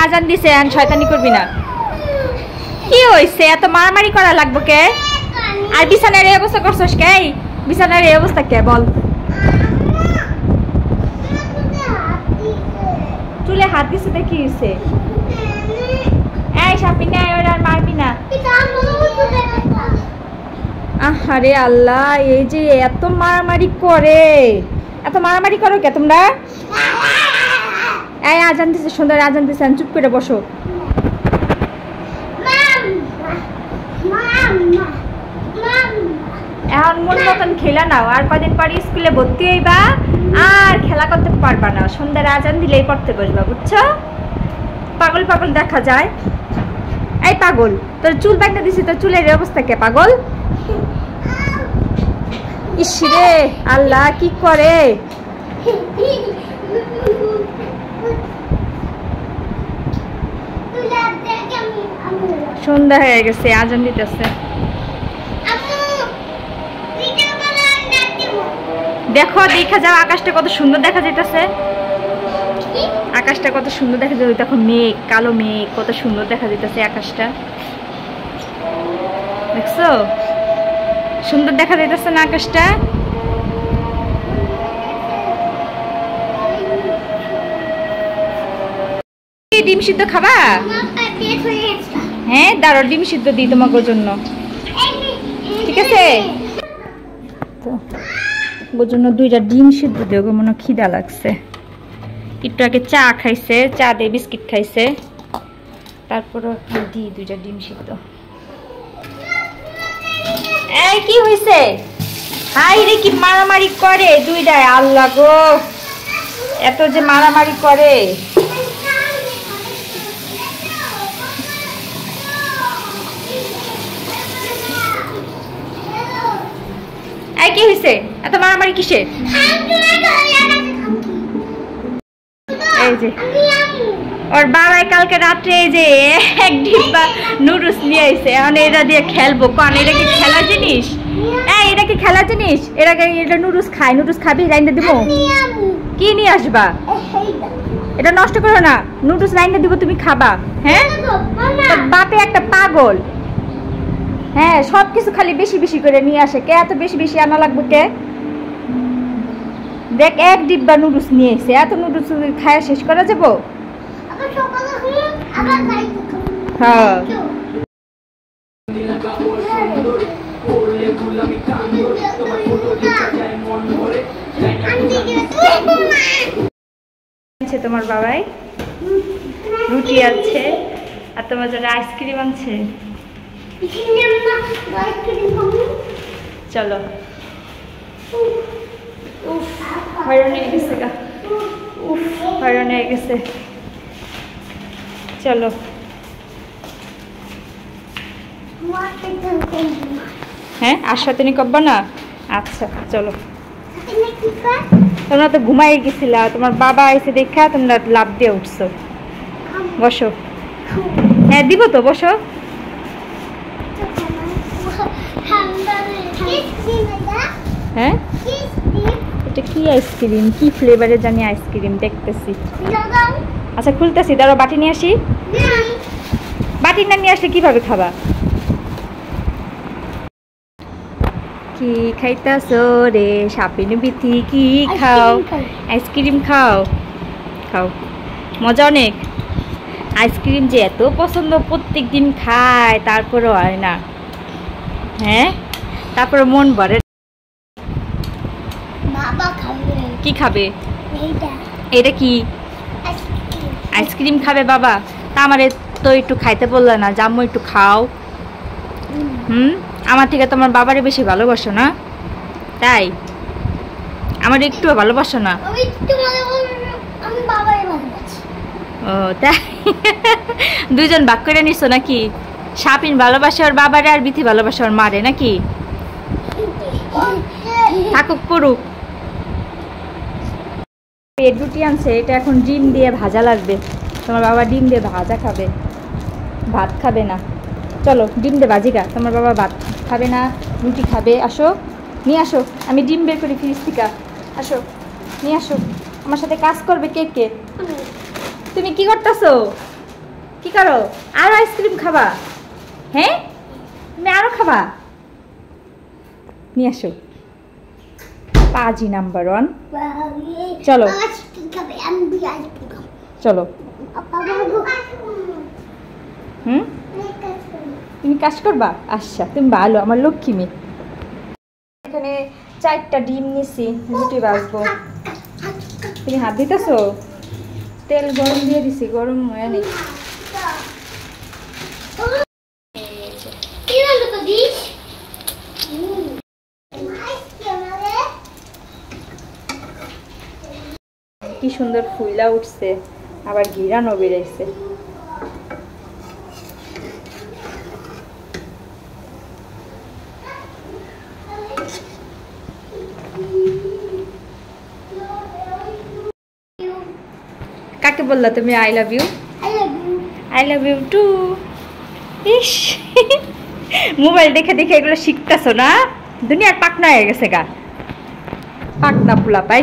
আজান দিছে, আর শয়তানি করবি না। কি হইছে, এত মারামারি করা লাগবে কে? আর বিছানার এই অবস্থা করছস কে? বিছানার এই অবস্থা কে বল? চুলে হাত দিছে তো কি হইছে? এই সাপি না, ওর আর মারবি না। আরে আল্লাহ, এই যে এত মারামারি করে, এত মারামারি করো কে তোমরা? এই আজান দিছে, সুন্দর আজান দিছে, চুপ করে বসো। এখন মন মতন খেলা নাও, আর কদিন পরে স্কুলে ভর্তি হইবা, আর খেলা করতে পারবা না। সন্ধ্যার আজান দিলেই পড়তে বসবা, বুঝছো? পাগল পাগল দেখা যায়। এই পাগল, তোর চুল বাঁধা দিছি, তোর চুলের অবস্থা কে পাগল? ইস রে আল্লাহ, কি করে? সন্ধ্যা হয়ে গেছে, আজান দিতেছে। দেখো, দেখা যাও আকাশটা কত সুন্দর দেখা যাইতেছে। আকাশটা কত সুন্দর দেখা যাবে। দেখো মেঘ, কালো মেঘ, কত সুন্দর দেখা যাইতেছে আকাশটা। দেখছো সুন্দর দেখা যাইতেছে না আকাশটা? ডিম সিদ্ধ খাবা? হ্যাঁ দাঁড়ো, ডিম সিদ্ধ দিই তোমাকে জন্য, ঠিক আছে? তো ওর জন্য 2টা ডিম সিদ্ধ দিও, মনে খিদা লাগছে। একটু আগে চা খাইছে, চা দিয়ে বিস্কিট খাইছে, তারপরে দিই 2টা ডিম সিদ্ধ। এই কি হইছে? হাই রে, কি মারামারি করে 2টায়! আল্লাহ গো, এত যে মারামারি করে। এই কি হইছে, এত মারামারি কিসে? এই যে ওর বাবাই কালকে রাত্রে এই যে 1 ডিব্বা নুডলস নিয়ে আইছে, এখন এটা দিয়ে খেলবো। কারণ এটা কি খেলা জিনিস? এই এটা কি খেলা জিনিস? এটা নুডলস খায়, নুডলস খাবি? রাইন্দা দিব। কি নিয়ে আসবা? এটা নষ্ট করো না, নুডলস রাইন্দা দিব, তুমি খাবা। হ্যাঁ, বাপে একটা পাগল। হ্যাঁ, সবকিছু খালি বেশি বেশি করে নিয়ে আসে। কে এত বেশি বেশি আনা লাগবে কে? দেখ 1 ডিব্বা নুডলস নিয়ে এসে, এত নুডলস খায়া শেষ করা যাবো? হ্যাঁ, তোমার বাবাই রুটি আছে, আর তোমার জন্য আইসক্রিম আনছে। চলো, হয়রান হয়ে গেছে গা, হয়রান হয়ে গেছে। চলো, হ্যাঁ আর সাথে নি করবা না? আচ্ছা চলো। তোমরা তো ঘুমাই গেছিলা, তোমার বাবা এসে দেখা তোমরা লাভ দিয়ে উঠছো। বসো। হ্যাঁ দিব তো, বসো। হ্যাঁ, এটা কি আইসক্রিম? কি ফ্লেভারে জানি আইসক্রিম দেখতেছি। আচ্ছা খুলতেছি, দাঁড়াও, বাটি নিয়ে আসি। বাটি না নিয়ে আসলে কিভাবে খাবা? কি খাইতাছো রে সাপিন বিথি? কি খাও? আইসক্রিম খাও, খাও, মজা অনেক। আইসক্রিম যে এত পছন্দ, প্রত্যেক দিন খায়, তারপরে হয় না। হ্যাঁ, তারপরে মন ভরে। কি খাবে? এটা কি আইসক্রিম খাবে বাবা? তা আমারে তো একটু খাইতে বললে না, জাম্মু একটু খাও। আমার থেকে তোমার বাবারে বেশি ভালোবাসো না? তাই আমার একটু ভালোবাসো না? ও তাই, দুইজন ভাগ করে নিছো নাকি? সাপিন ভালোবাসে ওর বাবারে, আর বিথি ভালোবাসে ওর মারে নাকি? থাকুক পড়ুক। পেট রুটি আনছে, এটা এখন ডিম দিয়ে ভাজা লাগবে। তোমার বাবা ডিম দিয়ে ভাজা খাবে, ভাত খাবে না। চলো ডিম দিয়ে ভাজি গা। তোমার বাবা ভাত খাবে না, রুটি খাবে। আসো, নিয়ে আসো, আমি ডিম বের করি ফ্রিজ থেকে। আসো, নিয়ে আসো। আমার সাথে কাজ করবে কে কে? তুমি কি করতেছো? কি করো? আরো আইসক্রিম খাবা? হ্যাঁ, তুমি আরো খাবা? নিয়ে আসো। পাজি নাম্বার 1। চলো চলো। তুমি কাজ করবা? আচ্ছা, তুমি ভালো, আমার লক্ষ্মী মেয়ে। এখানে 4টা ডিম নিছি, রুটি ভাজবো। তুমি হাত দিতেছো? তেল গরম দিয়ে দিছি, গরম হয়ে নেই। কি সুন্দর ফুইলা উঠছে, আবার ঘিরানো বেড়েছে। কাকে বললা তুমি I love you? I love you too. ইস, মোবাইল দেখে দেখে এগুলো শিখতেছো না? দুনিয়ার পাকনা হয়ে গেছে গা, পাকনা পোলা পাই।